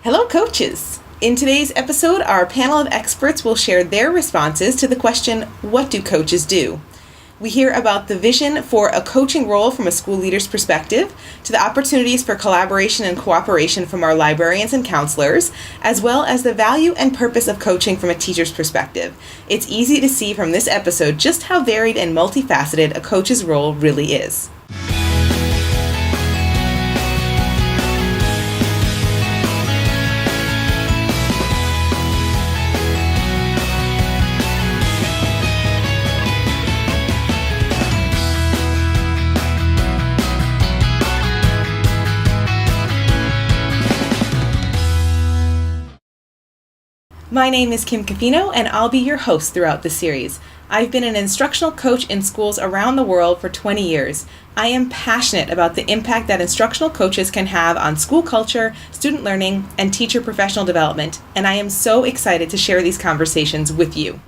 Hello, coaches! In today's episode, our panel of experts will share their responses to the question, what do coaches do? We hear about the vision for a coaching role from a school leader's perspective, to the opportunities for collaboration and cooperation from our librarians and counselors, as well as the value and purpose of coaching from a teacher's perspective. It's easy to see from this episode just how varied and multifaceted a coach's role really is. My name is Kim Cafino, and I'll be your host throughout this series. I've been an instructional coach in schools around the world for 20 years. I am passionate about the impact that instructional coaches can have on school culture, student learning, and teacher professional development, and I am so excited to share these conversations with you.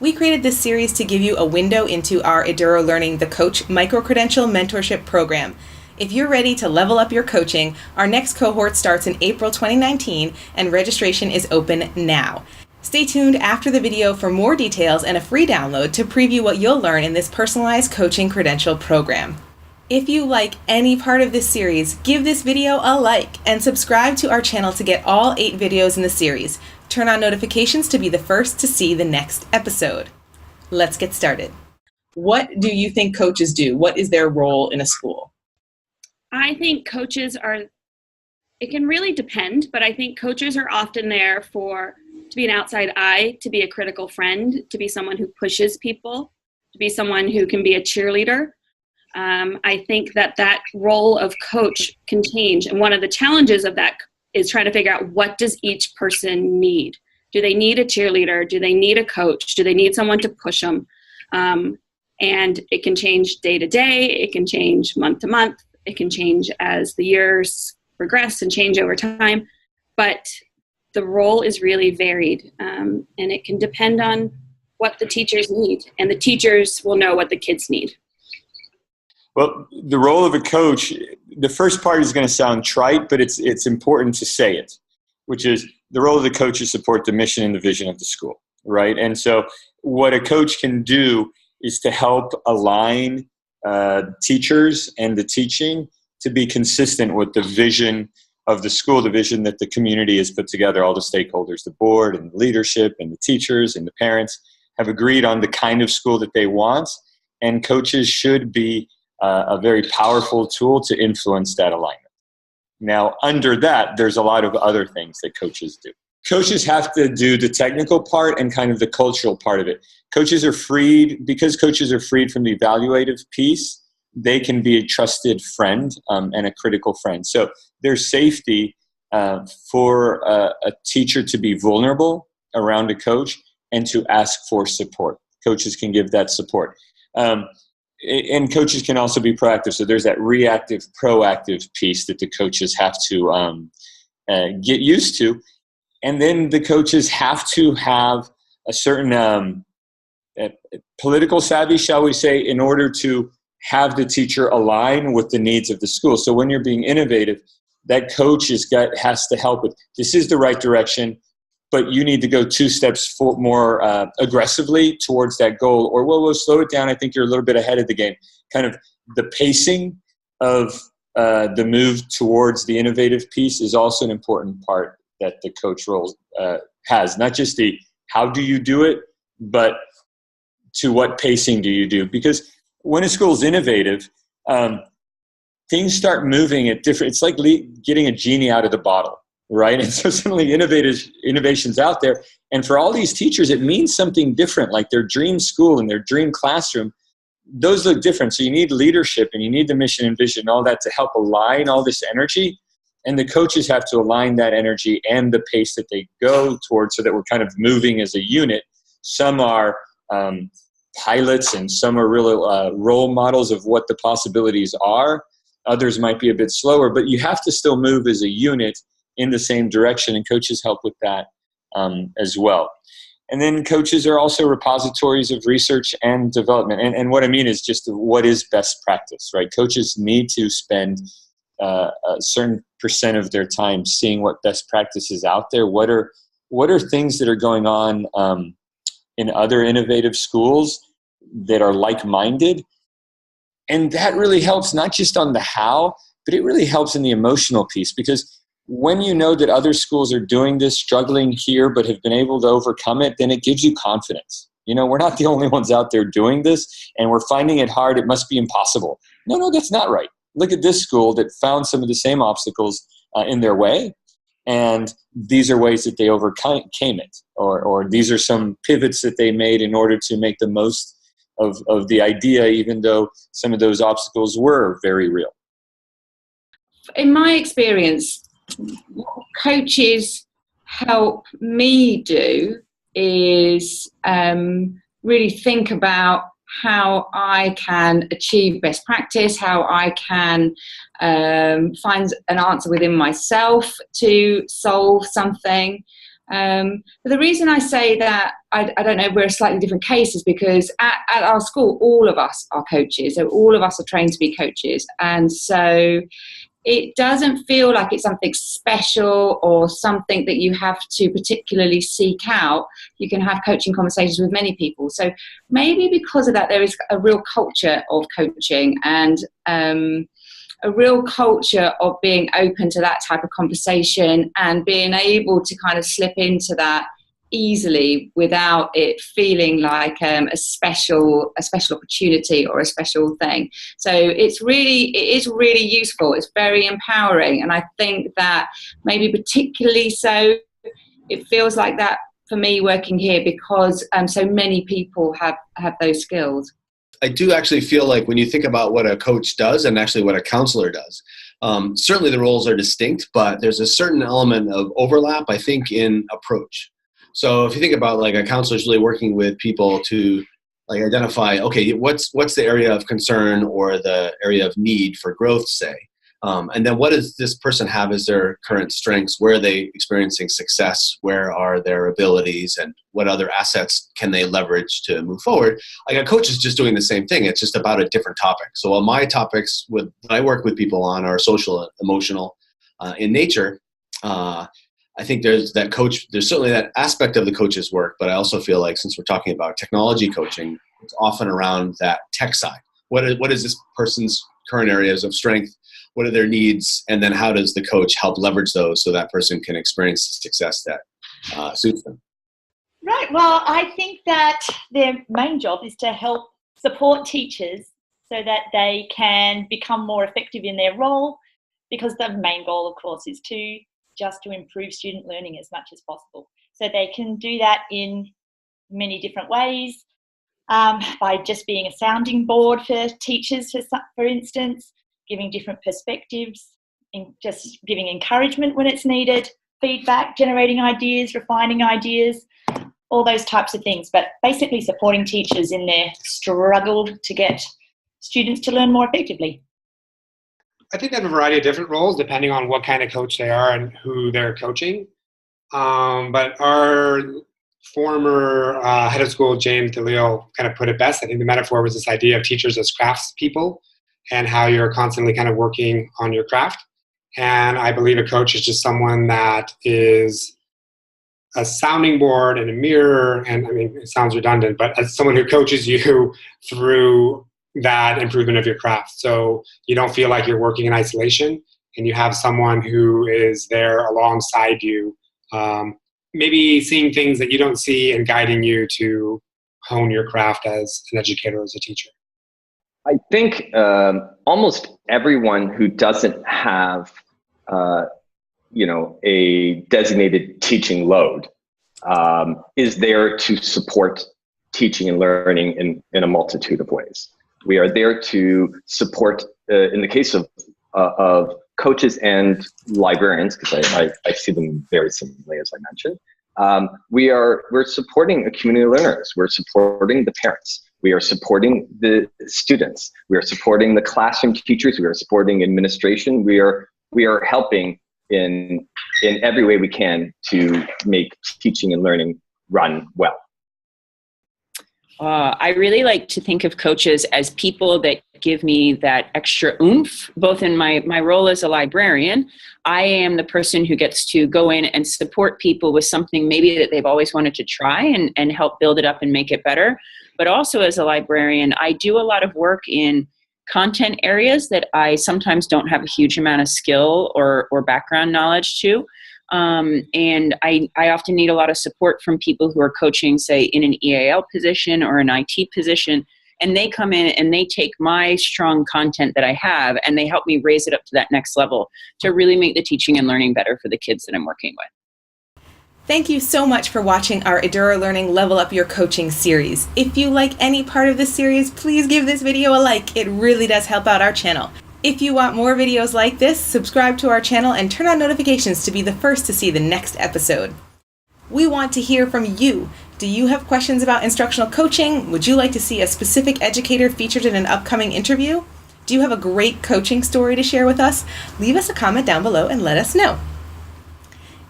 We created this series to give you a window into our Eduro Learning Coach Microcredential mentorship program. If you're ready to level up your coaching, our next cohort starts in April 2019 and registration is open now. Stay tuned after the video for more details and a free download to preview what you'll learn in this personalized coaching credential program. If you like any part of this series, give this video a like and subscribe to our channel to get all 8 videos in the series. Turn on notifications to be the first to see the next episode. Let's get started. What do you think coaches do? What is their role in a school? I think coaches it can really depend, but I think coaches are often there to be an outside eye, to be a critical friend, to be someone who pushes people, to be someone who can be a cheerleader. I think that role of coach can change. And one of the challenges of that is trying to figure out, what does each person need? Do they need a cheerleader? Do they need a coach? Do they need someone to push them? And it can change day to day. It can change month to month. It can change as the years progress and change over time, but the role is really varied, and it can depend on what the teachers need, and the teachers will know what the kids need. Well, the role of a coach, the first part is going to sound trite, but it's important to say it, which is the role of the coach is support the mission and the vision of the school, right? And so what a coach can do is to help align teachers and the teaching to be consistent with the vision of the school, the vision that the community has put together. All the stakeholders, the board and the leadership and the teachers and the parents have agreed on the kind of school that they want, and coaches should be a very powerful tool to influence that alignment. Now, under that, there's a lot of other things that coaches do. Coaches have to do the technical part and kind of the cultural part of it. Coaches are freed from the evaluative piece. They can be a trusted friend and a critical friend. So there's safety for a teacher to be vulnerable around a coach and to ask for support. Coaches can give that support. And coaches can also be proactive. So there's that reactive, proactive piece that the coaches have to get used to. And then the coaches have to have a certain political savvy, shall we say, in order to have the teacher align with the needs of the school. So when you're being innovative, that coach has to help with, this is the right direction, but you need to go 2 steps more aggressively towards that goal. Or, we'll slow it down. I think you're a little bit ahead of the game. Kind of the pacing of the move towards the innovative piece is also an important part that the coach role has. Not just the how do you do it, but to what pacing do you do? Because when a school is innovative, things start moving at different, it's like getting a genie out of the bottle, right? And so suddenly innovation's out there. And for all these teachers, it means something different, like their dream school and their dream classroom. Those look different. So you need leadership and you need the mission and vision and all that to help align all this energy. And the coaches have to align that energy and the pace that they go towards so that we're kind of moving as a unit. Some are pilots and some are really role models of what the possibilities are. Others might be a bit slower, but you have to still move as a unit in the same direction, and coaches help with that as well. And then coaches are also repositories of research and development. And what I mean is just what is best practice, right? Coaches need to spend a certain percent of their time seeing what best practices out there. What are things that are going on in other innovative schools that are like-minded? And that really helps, not just on the how, but it really helps in the emotional piece, because when you know that other schools are doing this, struggling here, but have been able to overcome it, then it gives you confidence. You know, we're not the only ones out there doing this, and we're finding it hard. It must be impossible. No, that's not right. Look at this school that found some of the same obstacles in their way, and these are ways that they overcame it, or these are some pivots that they made in order to make the most of the idea, even though some of those obstacles were very real. In my experience, what coaches help me do is really think about how I can achieve best practice, how I can find an answer within myself to solve something. But the reason I say that, I don't know, we're a slightly different case, is because at our school, all of us are coaches. So all of us are trained to be coaches. And so it doesn't feel like it's something special or something that you have to particularly seek out. You can have coaching conversations with many people. So maybe because of that, there is a real culture of coaching and a real culture of being open to that type of conversation and being able to kind of slip into that easily without it feeling like a special opportunity or a special thing. So it is really useful. It's very empowering, and I think that maybe particularly so it feels like that for me working here, because so many people have those skills. I do actually feel like when you think about what a coach does and actually what a counselor does, certainly the roles are distinct, but there's a certain element of overlap, I think, in approach. So if you think about, like, a counselor is really working with people to, like, identify, okay, what's the area of concern or the area of need for growth, say, and then what does this person have as their current strengths? Where are they experiencing success? Where are their abilities, and what other assets can they leverage to move forward? Like, a coach is just doing the same thing. It's just about a different topic. So while my topics that I work with people on are social, emotional in nature, I think there's certainly that aspect of the coach's work, but I also feel like, since we're talking about technology coaching, it's often around that tech side. What is this person's current areas of strength? What are their needs? And then how does the coach help leverage those so that person can experience the success that suits them? Right. Well, I think that their main job is to help support teachers so that they can become more effective in their role, because the main goal, of course, is to improve student learning as much as possible. So they can do that in many different ways, by just being a sounding board for teachers, for instance, giving different perspectives, just giving encouragement when it's needed, feedback, generating ideas, refining ideas, all those types of things. But basically supporting teachers in their struggle to get students to learn more effectively. I think they have a variety of different roles depending on what kind of coach they are and who they're coaching. But our former head of school, James DeLeo, kind of put it best. I think the metaphor was this idea of teachers as craftspeople and how you're constantly kind of working on your craft. And I believe a coach is just someone that is a sounding board and a mirror. And I mean, it sounds redundant, but as someone who coaches you through that improvement of your craft. So you don't feel like you're working in isolation, and you have someone who is there alongside you, maybe seeing things that you don't see and guiding you to hone your craft as an educator, as a teacher. I think almost everyone who doesn't have, a designated teaching load is there to support teaching and learning in a multitude of ways. We are there to support, in the case of coaches and librarians, because I see them very similarly, as I mentioned. We're supporting a community of learners. We're supporting the parents. We are supporting the students. We are supporting the classroom teachers. We are supporting administration. We are helping in every way we can to make teaching and learning run well. I really like to think of coaches as people that give me that extra oomph, both in my role as a librarian. I am the person who gets to go in and support people with something maybe that they've always wanted to try and help build it up and make it better. But also as a librarian, I do a lot of work in content areas that I sometimes don't have a huge amount of skill or background knowledge to. And I often need a lot of support from people who are coaching, say, in an EAL position or an IT position, and they come in and they take my strong content that I have and they help me raise it up to that next level to really make the teaching and learning better for the kids that I'm working with. Thank you so much for watching our Eduro Learning Level Up Your Coaching series. If you like any part of this series, please give this video a like. It really does help out our channel. If you want more videos like this, subscribe to our channel and turn on notifications to be the first to see the next episode. We want to hear from you. Do you have questions about instructional coaching? Would you like to see a specific educator featured in an upcoming interview? Do you have a great coaching story to share with us? Leave us a comment down below and let us know.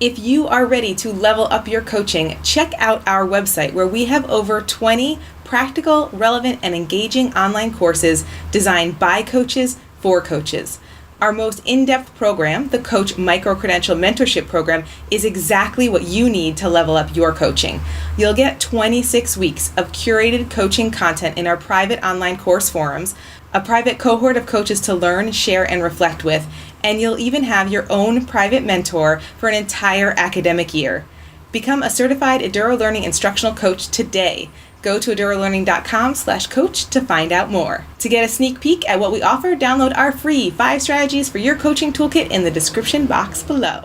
If you are ready to level up your coaching, check out our website where we have over 20 practical, relevant, and engaging online courses designed by coaches for coaches. Our most in-depth program, the Coach Microcredential Mentorship Program, is exactly what you need to level up your coaching. You'll get 26 weeks of curated coaching content in our private online course forums, a private cohort of coaches to learn, share, and reflect with, and you'll even have your own private mentor for an entire academic year. Become a certified Eduro Learning Instructional Coach today. Go to eduralearning.com/coach to find out more. To get a sneak peek at what we offer, download our free 5 strategies for your coaching toolkit in the description box below.